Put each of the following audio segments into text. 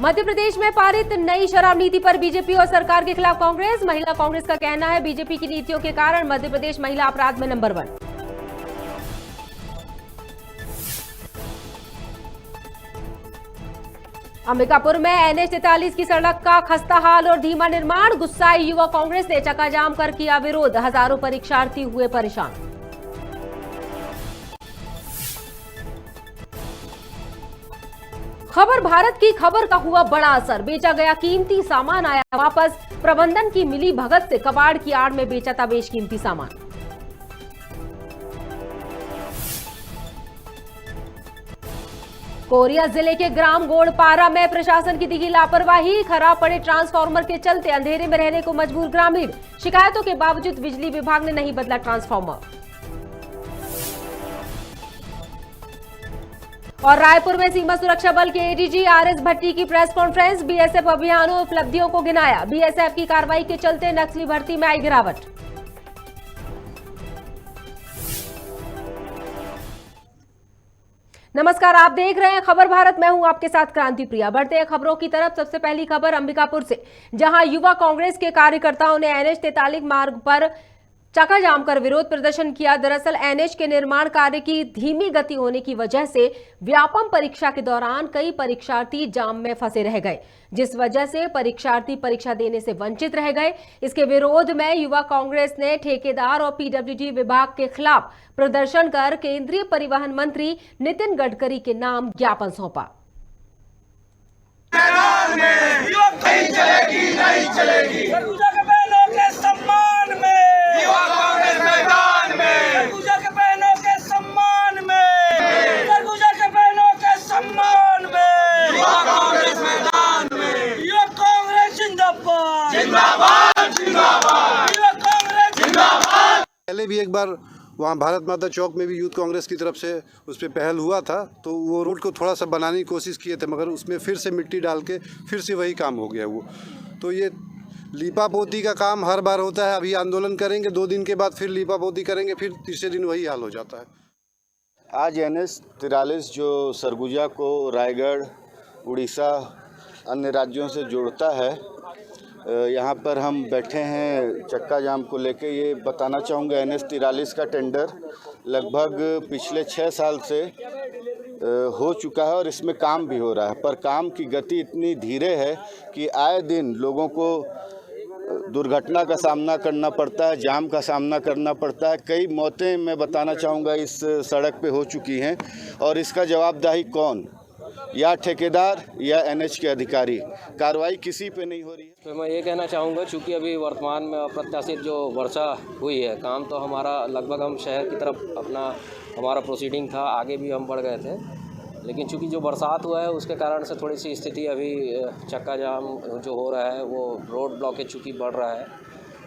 मध्य प्रदेश में पारित नई शराब नीति पर बीजेपी और सरकार के खिलाफ कांग्रेस। महिला कांग्रेस का कहना है बीजेपी की नीतियों के कारण मध्य प्रदेश महिला अपराध में नंबर 1। अंबिकापुर में NH 43 की सड़क का खस्ता हाल और धीमा निर्माण। गुस्साई युवा कांग्रेस ने चक्का जाम कर किया विरोध। हजारों परीक्षार्थी हुए परेशान। खबर भारत की खबर का हुआ बड़ा असर। बेचा गया कीमती सामान आया वापस। प्रबंधन की मिली भगत से कबाड़ की आड़ में बेचा था बेशकीमती सामान। कोरिया जिले के ग्राम गोड़पारा में प्रशासन की दिखी लापरवाही। खराब पड़े ट्रांसफार्मर के चलते अंधेरे में रहने को मजबूर ग्रामीण। शिकायतों के बावजूद बिजली विभाग ने नहीं बदला ट्रांसफार्मर। और रायपुर में सीमा सुरक्षा बल के ADG RS भट्टी की प्रेस कॉन्फ्रेंस। BSF अभियानों उपलब्धियों को गिनाया। BSF की कार्रवाई के चलते नक्सली भर्ती में आई गिरावट। नमस्कार, आप देख रहे हैं खबर भारत। मैं हूं आपके साथ क्रांति प्रिया। बढ़ते हैं खबरों की तरफ। सबसे पहली खबर अंबिकापुर से, जहां युवा कांग्रेस के कार्यकर्ताओं ने NH 43 मार्ग पर चक्का जाम कर विरोध प्रदर्शन किया। दरअसल NH के निर्माण कार्य की धीमी गति होने की वजह से व्यापम परीक्षा के दौरान कई परीक्षार्थी जाम में फंसे रह गए, जिस वजह से परीक्षार्थी परीक्षा देने से वंचित रह गए। इसके विरोध में युवा कांग्रेस ने ठेकेदार और PWD विभाग के खिलाफ प्रदर्शन कर केंद्रीय परिवहन मंत्री नितिन गडकरी के नाम ज्ञापन सौंपा। नहीं चलेगी, नहीं चलेगी। पहले भी एक बार वहाँ भारत माता चौक में भी यूथ कांग्रेस की तरफ से उस पर पहल हुआ था, तो वो रोड को थोड़ा सा बनाने की कोशिश किए थे, मगर उसमें फिर से मिट्टी डाल के फिर से वही काम हो गया वो। तो ये लीपा पोती का काम हर बार होता है। अभी आंदोलन करेंगे, 2 दिन के बाद फिर लीपा पोती करेंगे, फिर तीसरे दिन वही हाल हो जाता है। आज NH 43 जो सरगुजा को रायगढ़, उड़ीसा, अन्य राज्यों से जोड़ता है, यहाँ पर हम बैठे हैं चक्का जाम को लेके। ये बताना चाहूँगा NH 43 का टेंडर लगभग पिछले 6 साल से हो चुका है और इसमें काम भी हो रहा है, पर काम की गति इतनी धीरे है कि आए दिन लोगों को दुर्घटना का सामना करना पड़ता है, जाम का सामना करना पड़ता है। कई मौतें मैं बताना चाहूँगा इस सड़क पे हो चुकी हैं, और इसका जवाबदेही कौन, या ठेकेदार या NH के अधिकारी। कार्रवाई किसी पे नहीं हो रही है। तो मैं ये कहना चाहूँगा, चूँकि अभी वर्तमान में अप्रत्याशित जो वर्षा हुई है, काम तो हमारा लगभग हम शहर की तरफ हमारा प्रोसीडिंग था, आगे भी हम बढ़ गए थे, लेकिन चूँकि जो बरसात हुआ है उसके कारण से थोड़ी सी स्थिति अभी चक्का जाम जो हो रहा है वो रोड ब्लॉकेज चूँकि बढ़ रहा है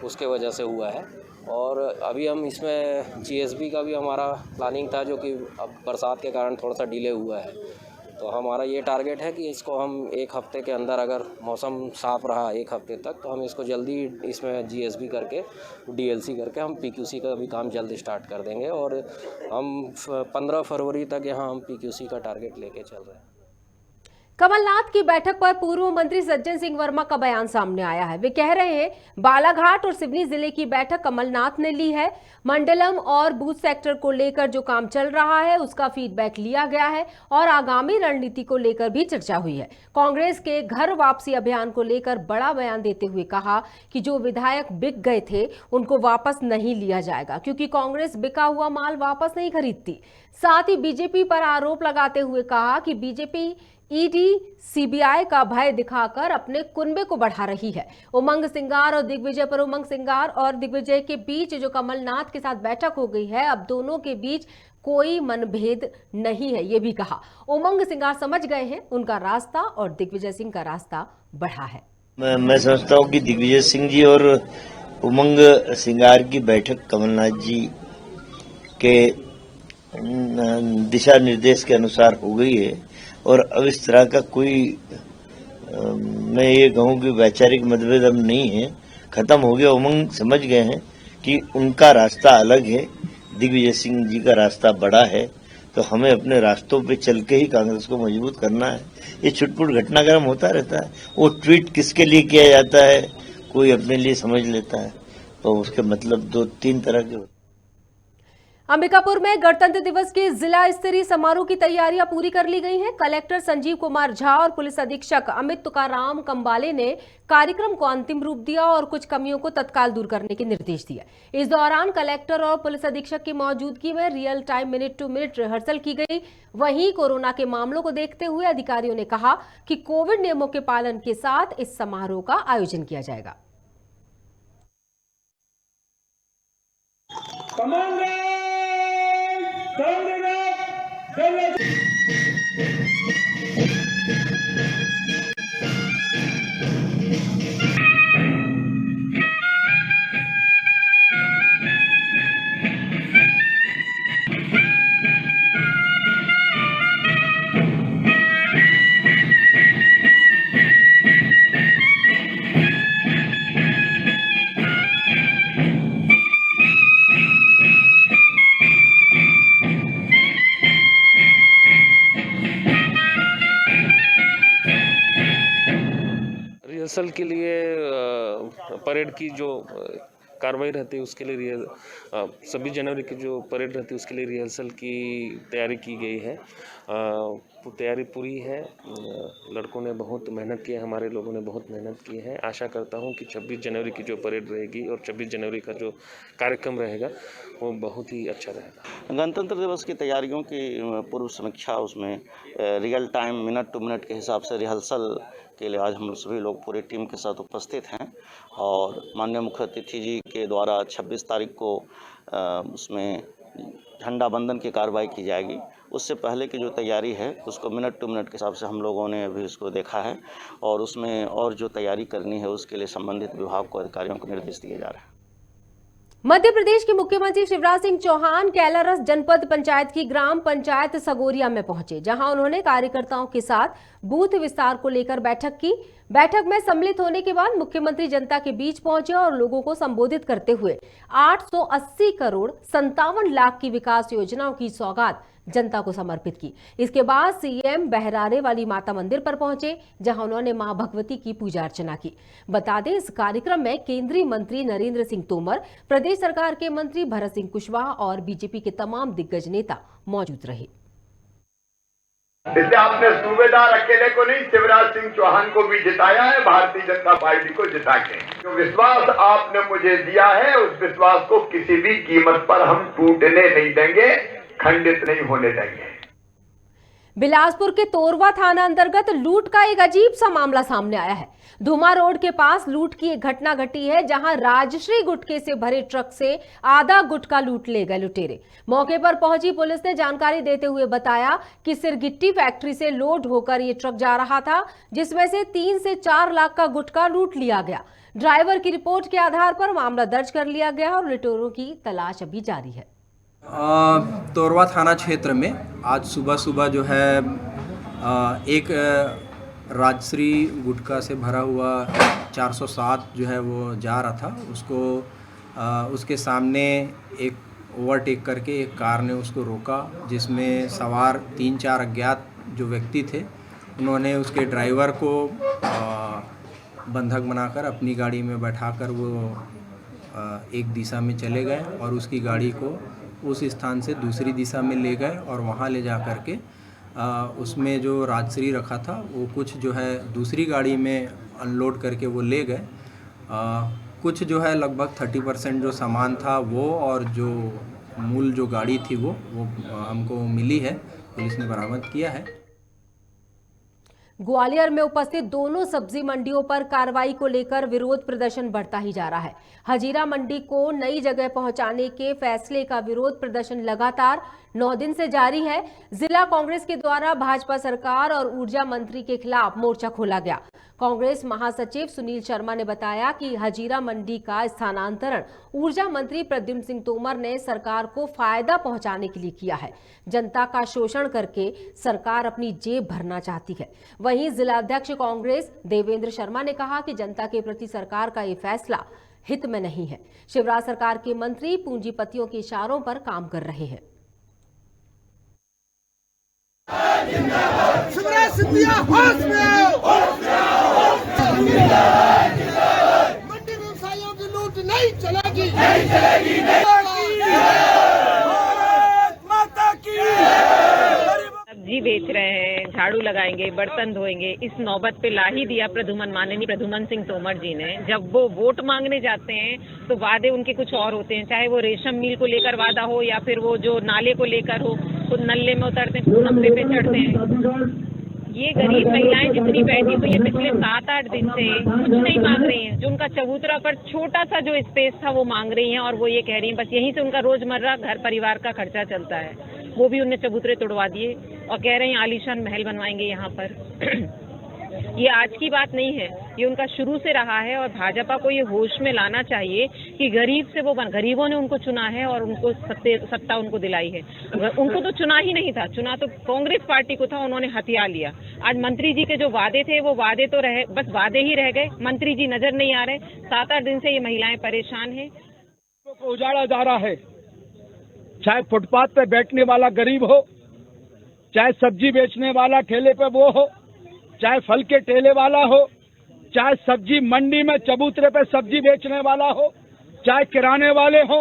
उसके वजह से हुआ है। और अभी हम इसमें GSB का भी हमारा प्लानिंग था, जो कि अब बरसात के कारण थोड़ा सा डिले हुआ है। तो हमारा ये टारगेट है कि इसको हम 1 हफ्ते के अंदर, अगर मौसम साफ़ रहा 1 हफ्ते तक, तो हम इसको जल्दी इसमें GSB करके DLC करके हम PQC का भी काम जल्द स्टार्ट कर देंगे। और हम 15 फरवरी तक यहाँ हम PQC का टारगेट लेके चल रहे हैं। कमलनाथ की बैठक पर पूर्व मंत्री सज्जन सिंह वर्मा का बयान सामने आया है। वे कह रहे हैं बालाघाट और सिवनी जिले की बैठक कमलनाथ ने ली है। मंडलम और बूथ सेक्टर को लेकर जो काम चल रहा है उसका फीडबैक लिया गया है और आगामी रणनीति को लेकर भी चर्चा हुई है। कांग्रेस के घर वापसी अभियान को लेकर बड़ा बयान देते हुए कहा कि जो विधायक बिक गए थे उनको वापस नहीं लिया जाएगा, क्योंकि कांग्रेस बिका हुआ माल वापस नहीं खरीदती। साथ ही बीजेपी पर आरोप लगाते हुए कहा कि बीजेपी ED CBI का भय दिखाकर अपने कुनबे को बढ़ा रही है। उमंग सिंगार और दिग्विजय पर उमंग सिंगार और दिग्विजय के बीच जो कमलनाथ के साथ बैठक हो गई है, अब दोनों के बीच कोई मनभेद नहीं है, ये भी कहा। उमंग सिंगार समझ गए हैं उनका रास्ता और दिग्विजय सिंह का रास्ता बढ़ा है। मैं समझता हूँ कि दिग्विजय सिंह जी और उमंग सिंगार की बैठक कमलनाथ जी के दिशा निर्देश के अनुसार हो गई है, और अब इस तरह का कोई मैं ये कहूँ कि वैचारिक मतभेद अब नहीं है, खत्म हो गया। उमंग समझ गए हैं कि उनका रास्ता अलग है, दिग्विजय सिंह जी का रास्ता बड़ा है, तो हमें अपने रास्तों पे चल के ही कांग्रेस को मजबूत करना है। ये छुटपुट घटनाक्रम होता रहता है। वो ट्वीट किसके लिए किया जाता है, कोई अपने लिए समझ लेता है, तो उसके मतलब 2-3 तरह के होते हैं। अंबिकापुर में गणतंत्र दिवस के जिला स्तरीय समारोह की तैयारियां पूरी कर ली गई हैं। कलेक्टर संजीव कुमार झा और पुलिस अधीक्षक अमित तुकाराम कंबाले ने कार्यक्रम को अंतिम रूप दिया और कुछ कमियों को तत्काल दूर करने के निर्देश दिए। इस दौरान कलेक्टर और पुलिस अधीक्षक की मौजूदगी में real time minute to minute rehearsal की गई। वहीं कोरोना के मामलों को देखते हुए अधिकारियों ने कहा कि कोविड नियमों के पालन के साथ इस समारोह का आयोजन किया जाएगा। रिहर्सल के लिए परेड की जो कार्रवाई रहती है उसके लिए 26 जनवरी की जो परेड रहती है उसके लिए रिहर्सल की तैयारी की गई है। तैयारी पूरी है। लड़कों ने बहुत मेहनत की है, हमारे लोगों ने बहुत मेहनत की है। आशा करता हूं कि 26 जनवरी की जो परेड रहेगी और 26 जनवरी का जो कार्यक्रम रहेगा वो बहुत ही अच्छा रहेगा। गणतंत्र दिवस की तैयारियों की पूर्व समीक्षा, उसमें real time minute to minute के हिसाब से रिहर्सल के लिए आज हम सभी लोग पूरी टीम के साथ उपस्थित हैं और माननीय मुख्य अतिथि जी के द्वारा 26 तारीख को उसमें झंडा बंदन की कार्रवाई की जाएगी। उससे पहले की जो तैयारी है उसको मिनट टू मिनट के हिसाब से हम लोगों ने अभी उसको देखा है और उसमें और जो तैयारी करनी है उसके लिए संबंधित विभाग को, अधिकारियों को निर्देश दिए जा रहे हैं। मध्य प्रदेश के मुख्यमंत्री शिवराज सिंह चौहान कैलारस जनपद पंचायत की ग्राम पंचायत सगोरिया में पहुंचे, जहां उन्होंने कार्यकर्ताओं के साथ बूथ विस्तार को लेकर बैठक की। बैठक में सम्मिलित होने के बाद मुख्यमंत्री जनता के बीच पहुंचे और लोगों को संबोधित करते हुए 880 करोड़ 57 लाख की विकास योजनाओं की सौगात जनता को समर्पित की। इसके बाद सीएम बहरारे वाली माता मंदिर पर पहुंचे, जहां उन्होंने मां भगवती की पूजा अर्चना की। बता दें, इस कार्यक्रम में केंद्रीय मंत्री नरेंद्र सिंह तोमर, प्रदेश सरकार के मंत्री भरत सिंह कुशवाहा और बीजेपी के तमाम दिग्गज नेता मौजूद रहे। इसलिए आपने सूबेदार अकेले को नहीं, शिवराज सिंह चौहान को भी जिताया है, भारतीय जनता पार्टी को जिता के। जो विश्वास आपने मुझे दिया है उस विश्वास को किसी भी कीमत पर हम टूटने नहीं देंगे, खंडित नहीं होने देंगे। बिलासपुर के तोरवा थाना अंतर्गत लूट का एक अजीब सा मामला सामने आया है। धुमा रोड के पास लूट की एक घटना घटी है, जहां राजश्री गुटखे से भरे ट्रक से आधा गुटखा लूट ले गए लुटेरे। मौके पर पहुंची पुलिस ने जानकारी देते हुए बताया कि सिरगिट्टी फैक्ट्री से लोड होकर ये ट्रक जा रहा था, जिसमें से 3 से 4 लाख का गुटखा लूट लिया गया। ड्राइवर की रिपोर्ट के आधार पर मामला दर्ज कर लिया गया और लुटेरों की तलाश अभी जारी है। तोरवा थाना क्षेत्र में आज सुबह जो है एक राजश्री गुटखा से भरा हुआ 407 जो है वो जा रहा था। उसको उसके सामने एक ओवरटेक करके एक कार ने उसको रोका, जिसमें सवार 3-4 अज्ञात जो व्यक्ति थे, उन्होंने उसके ड्राइवर को बंधक बनाकर अपनी गाड़ी में बैठाकर वो एक दिशा में चले गए और उसकी गाड़ी को उस स्थान से दूसरी दिशा में ले गए और वहाँ ले जा कर के उसमें जो राजश्री रखा था वो कुछ जो है दूसरी गाड़ी में अनलोड करके वो ले गए। कुछ जो है लगभग 30% जो सामान था वो और जो मूल जो गाड़ी थी वो हमको मिली है, पुलिस ने बरामद किया है। ग्वालियर में उपस्थित दोनों सब्जी मंडियों पर कार्रवाई को लेकर विरोध प्रदर्शन बढ़ता ही जा रहा है। हजीरा मंडी को नई जगह पहुंचाने के फैसले का विरोध प्रदर्शन लगातार 9 दिन से जारी है। जिला कांग्रेस के द्वारा भाजपा सरकार और ऊर्जा मंत्री के खिलाफ मोर्चा खोला गया। कांग्रेस महासचिव सुनील शर्मा ने बताया कि हजीरा मंडी का स्थानांतरण ऊर्जा मंत्री प्रद्युम्न सिंह तोमर ने सरकार को फायदा पहुंचाने के लिए किया है। जनता का शोषण करके सरकार अपनी जेब भरना चाहती है। वहीं जिलाध्यक्ष कांग्रेस देवेंद्र शर्मा ने कहा कि जनता के प्रति सरकार का ये फैसला हित में नहीं है। शिवराज सरकार के मंत्री पूंजीपतियों के इशारों पर काम कर रहे हैं। मंडी व्यवसायियों की लूट नहीं चलेगी, सब्जी बेच रहे हैं, झाड़ू लगाएंगे, बर्तन धोएंगे, इस नौबत पे ला ही दिया माननीय प्रद्युमन सिंह तोमर जी ने। जब वो वोट मांगने जाते हैं तो वादे उनके कुछ और होते हैं, चाहे वो रेशम मिल को लेकर वादा हो या फिर वो जो नाले को लेकर हो, तो नल्ले में उतरते हैं, नंबे पे चढ़ते हैं। ये गरीब महिलाएं जितनी बैठी हुई है पिछले 7-8 दिन से कुछ नहीं मांग रही हैं। जो उनका चबूतरा पर छोटा सा जो स्पेस था वो मांग रही हैं, और वो ये कह रही हैं बस यहीं से उनका रोजमर्रा घर परिवार का खर्चा चलता है। वो भी उन्हें चबूतरे तोड़वा दिए और कह रहे हैं आलीशान महल बनवाएंगे यहाँ पर। ये आज की बात नहीं है, ये उनका शुरू से रहा है, और भाजपा को ये होश में लाना चाहिए कि गरीब से गरीबों ने उनको चुना है और उनको सत्ता उनको दिलाई है। उनको तो चुना ही नहीं था, चुना तो कांग्रेस पार्टी को था, उन्होंने हथिया लिया। आज मंत्री जी के जो वादे थे वो वादे तो रहे, बस वादे ही रह गए, मंत्री जी नजर नहीं आ रहे। 7-8 दिन से ये महिलाएं परेशान हैं। को उजाड़ा जा रहा है, चाहे फुटपाथ पे बैठने वाला गरीब हो, चाहे सब्जी बेचने वाला ठेले पे वो हो, चाहे फल के ठेले वाला हो, चाहे सब्जी मंडी में चबूतरे पे सब्जी बेचने वाला हो, चाहे किराने वाले हो,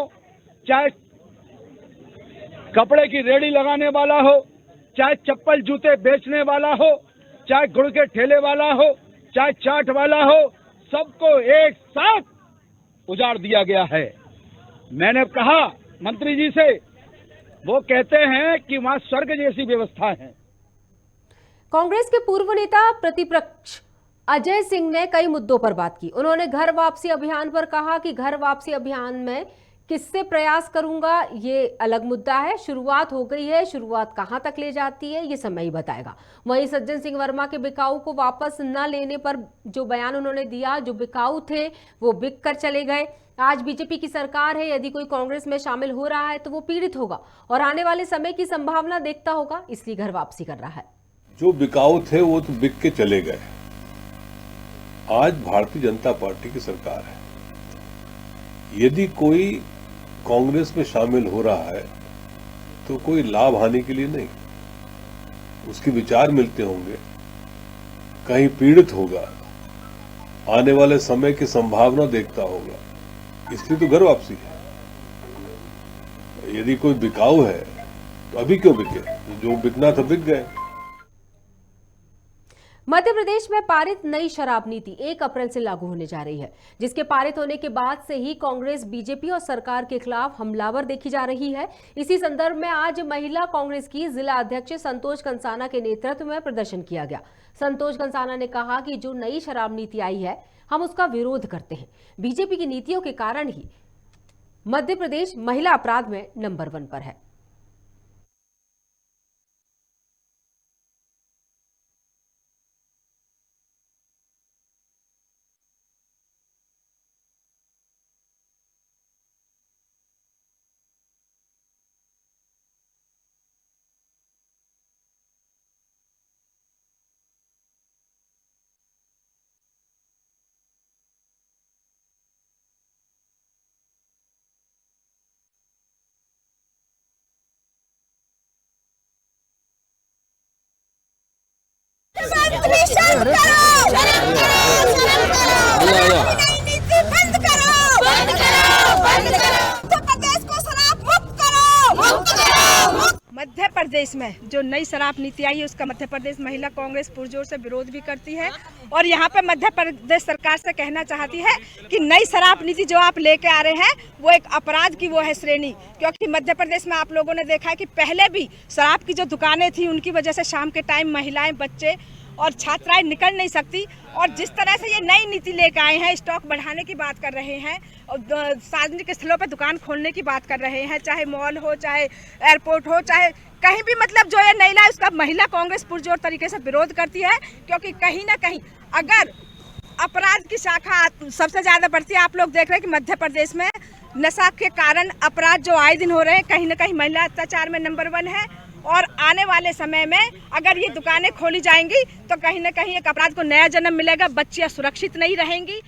चाहे कपड़े की रेडी लगाने वाला हो, चाहे चप्पल जूते बेचने वाला हो, चाहे गुड़ के ठेले वाला हो, चाहे चाट वाला हो, सबको एक साथ उजाड़ दिया गया है। मैंने कहा मंत्री जी से, वो कहते हैं कि वहां स्वर्ग जैसी व्यवस्था है। कांग्रेस के पूर्व नेता प्रतिपक्ष अजय सिंह ने कई मुद्दों पर बात की। उन्होंने घर वापसी अभियान पर कहा कि घर वापसी अभियान में किससे प्रयास करूंगा ये अलग मुद्दा है, शुरुआत हो गई है, शुरुआत कहां तक ले जाती है ये समय ही बताएगा। वहीं सज्जन सिंह वर्मा के बिकाऊ को वापस न लेने पर जो बयान उन्होंने दिया, जो बिकाऊ थे वो बिक कर चले गए। आज बीजेपी की सरकार है, यदि कोई कांग्रेस में शामिल हो रहा है तो वो पीड़ित होगा और आने वाले समय की संभावना देखता होगा, इसलिए घर वापसी कर रहा है। जो बिकाऊ थे वो तो बिक के चले गए। आज भारतीय जनता पार्टी की सरकार है। यदि कोई कांग्रेस में शामिल हो रहा है तो कोई लाभ हानि के लिए नहीं, उसके विचार मिलते होंगे, कहीं पीड़ित होगा, आने वाले समय की संभावना देखता होगा, इसलिए तो घर वापसी है। यदि कोई बिकाऊ है तो अभी क्यों बिके, जो बिकना था बिक गए। मध्य प्रदेश में पारित नई शराब नीति 1 अप्रैल से लागू होने जा रही है, जिसके पारित होने के बाद से ही कांग्रेस बीजेपी और सरकार के खिलाफ हमलावर देखी जा रही है। इसी संदर्भ में आज महिला कांग्रेस की जिला अध्यक्ष संतोष कंसाना के नेतृत्व में प्रदर्शन किया गया। संतोष कंसाना ने कहा कि जो नई शराब नीति आई है हम उसका विरोध करते हैं। बीजेपी की नीतियों के कारण ही मध्य प्रदेश महिला अपराध में नंबर 1 पर है। मध्य प्रदेश में जो नई शराब नीति आई है उसका मध्य प्रदेश महिला कांग्रेस पुरजोर से विरोध भी करती है, और यहाँ पे मध्य प्रदेश सरकार से कहना चाहती है कि नई शराब नीति जो आप लेके आ रहे हैं वो एक अपराध की वो है श्रेणी। क्योंकि मध्य प्रदेश में आप लोगों ने देखा है कि पहले भी शराब की जो दुकानें थी उनकी वजह से शाम के टाइम महिलाएं, बच्चे और छात्राएं निकल नहीं सकती, और जिस तरह से ये नई नीति लेकर आए हैं, स्टॉक बढ़ाने की बात कर रहे हैं और सार्वजनिक स्थलों पर दुकान खोलने की बात कर रहे हैं, चाहे मॉल हो, चाहे एयरपोर्ट हो, चाहे कहीं भी, मतलब जो ये नई लाई उसका महिला कांग्रेस पुरजोर तरीके से विरोध करती है। क्योंकि कहीं ना कहीं अगर अपराध की शाखा सबसे ज्यादा बढ़ती है, आप लोग देख रहे हैं कि मध्य प्रदेश में नशा के कारण अपराध जो आए दिन हो रहे हैं, कहीं ना कहीं महिला अत्याचार में नंबर 1 है, और आने वाले समय में अगर ये दुकानें खोली जाएंगी तो कहीं ना कहीं एक अपराध को नया जन्म मिलेगा, बच्चियां सुरक्षित नहीं रहेंगी।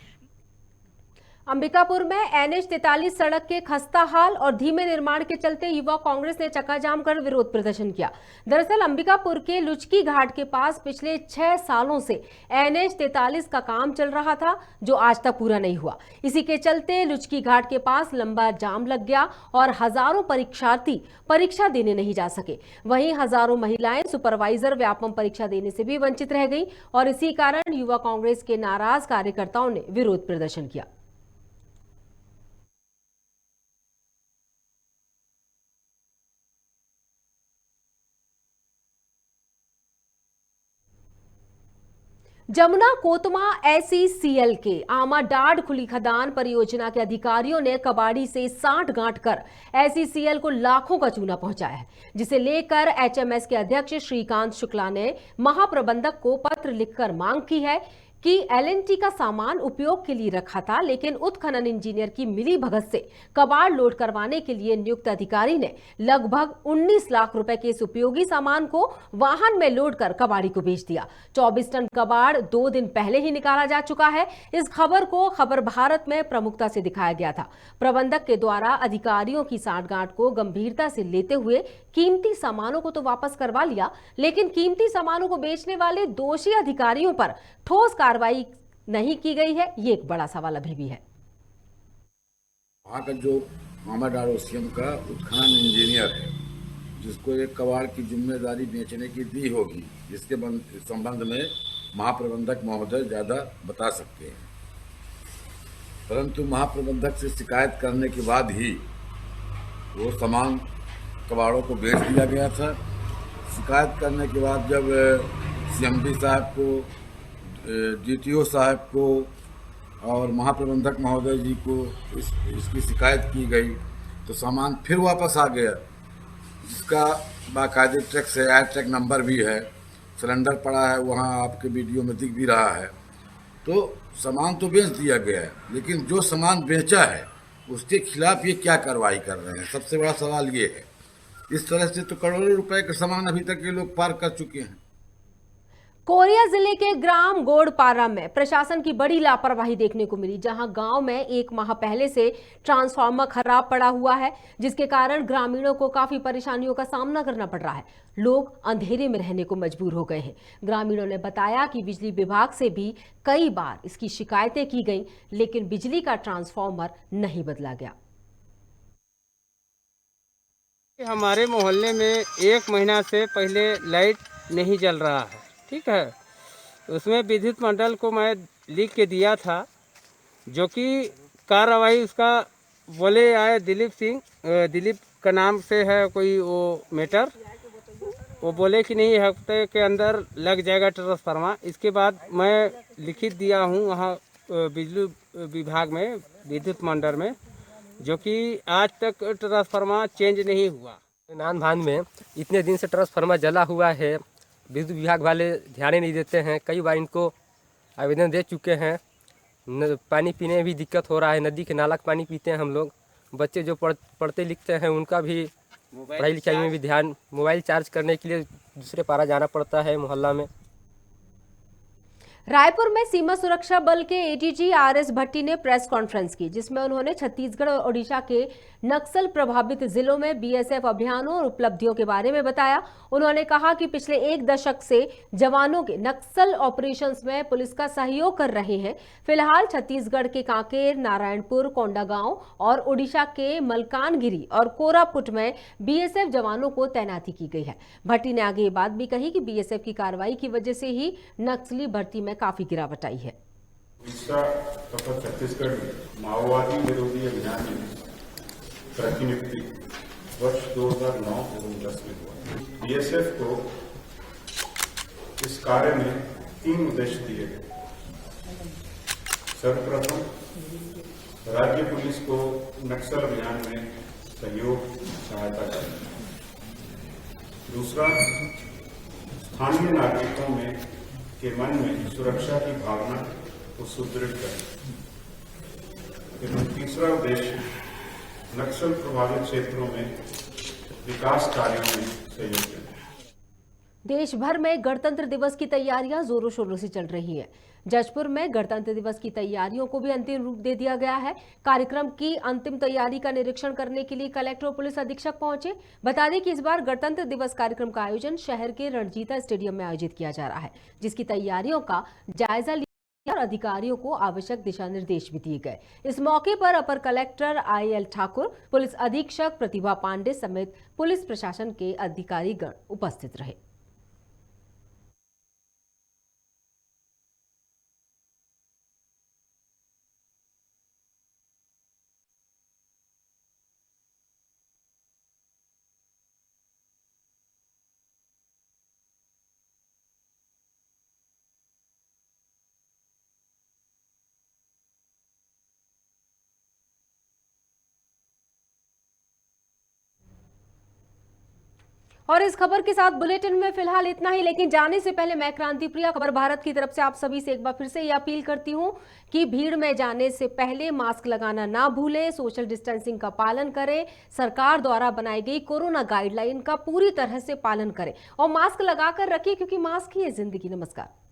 अंबिकापुर में NH-43 सड़क के खस्ता हाल और धीमे निर्माण के चलते युवा कांग्रेस ने चक्काजाम कर विरोध प्रदर्शन किया। दरअसल अंबिकापुर के लुचकी घाट के पास पिछले 6 सालों से NH-43 का काम चल रहा था, जो आज तक पूरा नहीं हुआ। इसी के चलते लुचकी घाट के पास लंबा जाम लग गया और हजारों परीक्षार्थी परीक्षा देने नहीं जा सके। वहीं हजारों महिलाएं सुपरवाइजर व्यापम परीक्षा देने से भी वंचित रह गई और इसी कारण युवा कांग्रेस के नाराज कार्यकर्ताओं ने विरोध प्रदर्शन किया। जमुना कोतमा SECL के आमाडाड खुली खदान परियोजना के अधिकारियों ने कबाड़ी से साठ गांठ कर SECL को लाखों का चूना पहुंचाया है, जिसे लेकर HMS के अध्यक्ष श्रीकांत शुक्ला ने महाप्रबंधक को पत्र लिखकर मांग की है कि LNT का सामान उपयोग के लिए रखा था, लेकिन उत्खनन इंजीनियर की मिली भगत से कबाड़ लोड करवाने के लिए नियुक्त अधिकारी ने लगभग 19 लाख रुपए के इस उपयोगी सामान को वाहन में लोड कर कबाड़ी को बेच दिया। 24 टन कबाड़ 2 दिन पहले ही निकाला जा चुका है। इस खबर को खबर भारत में प्रमुखता से दिखाया गया था। प्रबंधक के द्वारा अधिकारियों की सांठगांठ को गंभीरता से लेते हुए कीमती सामानों को तो वापस करवा लिया, लेकिन कीमती सामानों को बेचने वाले दोषी अधिकारियों पर ठोस कार्रवाई नहीं की गई है। ये एक बड़ा सवाल अभी भी है। वहाँ का जो आमाडाड OCM का उत्खनन इंजीनियर है, जिसको एक कबाड़ की जिम्मेदारी बेचने की दी होगी, जिसके संबंध में महाप्रबंधक महोदय ज्यादा बता सकते हैं, परंतु महाप्रबंधक से शिकायत करने के बाद ही वो सामान कबाड़ों को बेच दिया गया था। शिकायत करने के बाद जब CMD साहब को, DTO साहब को और महाप्रबंधक महोदय जी को इसकी शिकायत की गई, तो सामान फिर वापस आ गया, जिसका बाकायदे ट्रैक नंबर भी है, सिलेंडर पड़ा है, वहाँ आपके वीडियो में दिख भी रहा है। तो सामान तो बेच दिया गया है, लेकिन जो सामान बेचा है उसके खिलाफ ये क्या कार्रवाई कर रहे हैं, सबसे बड़ा सवाल ये है। इस तरह से तो करोड़ों रुपए का सामान अभी तक ये लोग पार कर चुके हैं। कोरिया जिले के ग्राम गोड़पारा में प्रशासन की बड़ी लापरवाही देखने को मिली, जहां गांव में 1 माह पहले से ट्रांसफार्मर खराब पड़ा हुआ है, जिसके कारण ग्रामीणों को काफी परेशानियों का सामना करना पड़ रहा है। लोग अंधेरे में रहने को मजबूर हो गए हैं। ग्रामीणों ने बताया कि बिजली विभाग से भी कई बार इसकी शिकायतें की गई, लेकिन बिजली का ट्रांसफार्मर नहीं बदला गया। हमारे मोहल्ले में 1 महीना से पहले लाइट नहीं जल रहा है, ठीक है। उसमें विद्युत मंडल को मैं लिख के दिया था, जो कि कार्रवाई उसका बोले आए दिलीप का नाम से है कोई वो मैटर, वो बोले कि नहीं हफ्ते के अंदर लग जाएगा ट्रांसफार्मर। इसके बाद मैं लिखित दिया हूँ वहाँ बिजली विभाग में, विद्युत मंडल में, जो कि आज तक ट्रांसफार्मर चेंज नहीं हुआ। नान भान में इतने दिन से ट्रांसफार्मर जला हुआ है, विद्युत विभाग वाले ध्यान नहीं देते हैं। कई बार इनको आवेदन दे चुके हैं। पानी पीने में भी दिक्कत हो रहा है, नदी के नाला का पानी पीते हैं हम लोग। बच्चे जो पढ़ते लिखते हैं उनका भी पढ़ाई लिखाई में भी ध्यान, मोबाइल चार्ज करने के लिए दूसरे पारा जाना पड़ता है मोहल्ला में। रायपुर में सीमा सुरक्षा बल के ADG RS भट्टी ने प्रेस कॉन्फ्रेंस की, जिसमें उन्होंने छत्तीसगढ़ और ओडिशा के नक्सल प्रभावित जिलों में BSF अभियानों और उपलब्धियों के बारे में बताया। उन्होंने कहा कि पिछले 1 दशक से जवानों के नक्सल ऑपरेशंस में पुलिस का सहयोग कर रहे हैं। फिलहाल छत्तीसगढ़ के कांकेर, नारायणपुर, कोंडागांव और ओडिशा के मलकानगिरी और कोरापुट में BSF जवानों को तैनाती की गई है। भट्टी ने आगे ये बात भी कही कि BSF की कार्रवाई की वजह से ही नक्सली भर्ती में काफी गिरावट आई है। उड़ीसा तथा छत्तीसगढ़ में माओवादी विरोधी अभियान में प्रतिनियुक्ति वर्ष 2009-2010 में हुआ। BSF को इस कार्य में 3 उद्देश्य दिए गए। सर्वप्रथम, राज्य पुलिस को नक्सल अभियान में सहयोग सहायता करना। दूसरा, स्थानीय नागरिकों में के मन में सुरक्षा की भावना को सुदृढ़ करें। एवं तीसरा उद्देश्य, नक्सल प्रभावित क्षेत्रों में विकास कार्यों में सहयोग करें। देश भर में गणतंत्र दिवस की तैयारियां जोरों शोरों से चल रही हैं। जजपुर में गणतंत्र दिवस की तैयारियों को भी अंतिम रूप दे दिया गया है। कार्यक्रम की अंतिम तैयारी का निरीक्षण करने के लिए कलेक्टर और पुलिस अधीक्षक पहुंचे। बता दें कि इस बार गणतंत्र दिवस कार्यक्रम का आयोजन शहर के रणजीता स्टेडियम में आयोजित किया जा रहा है, जिसकी तैयारियों का जायजा लिया और अधिकारियों को आवश्यक दिशा निर्देश भी दिए गए। इस मौके पर अपर कलेक्टर IL ठाकुर, पुलिस अधीक्षक प्रतिभा पांडे समेत पुलिस प्रशासन के अधिकारीगण उपस्थित रहे। और इस खबर के साथ बुलेटिन में फिलहाल इतना ही, लेकिन जाने से पहले मैं क्रांति प्रिया खबर भारत की तरफ से आप सभी से एक बार फिर से ये अपील करती हूं कि भीड़ में जाने से पहले मास्क लगाना ना भूलें, सोशल डिस्टेंसिंग का पालन करें, सरकार द्वारा बनाई गई कोरोना गाइडलाइन का पूरी तरह से पालन करें और मास्क लगाकर रखें, क्योंकि मास्क ही है जिंदगी। नमस्कार।